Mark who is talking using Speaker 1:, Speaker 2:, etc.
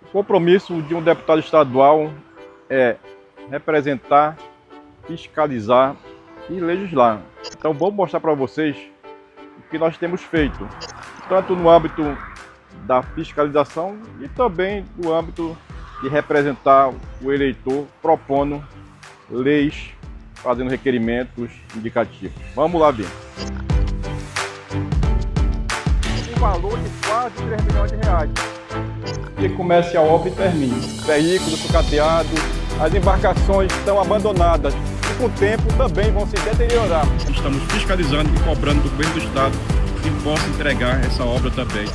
Speaker 1: O compromisso de um deputado estadual é representar, fiscalizar e legislar. Então vou mostrar para vocês o que nós temos feito, tanto no âmbito da fiscalização e também no âmbito de representar o eleitor propondo leis, fazendo requerimentos indicativos. Vamos lá ver. Um valor de quase 3 milhões de reais. Que comece a obra e termine. Veículos sucateados, as embarcações estão abandonadas e com o tempo também vão se deteriorar. Estamos fiscalizando e cobrando do governo do estado que possa entregar essa obra também.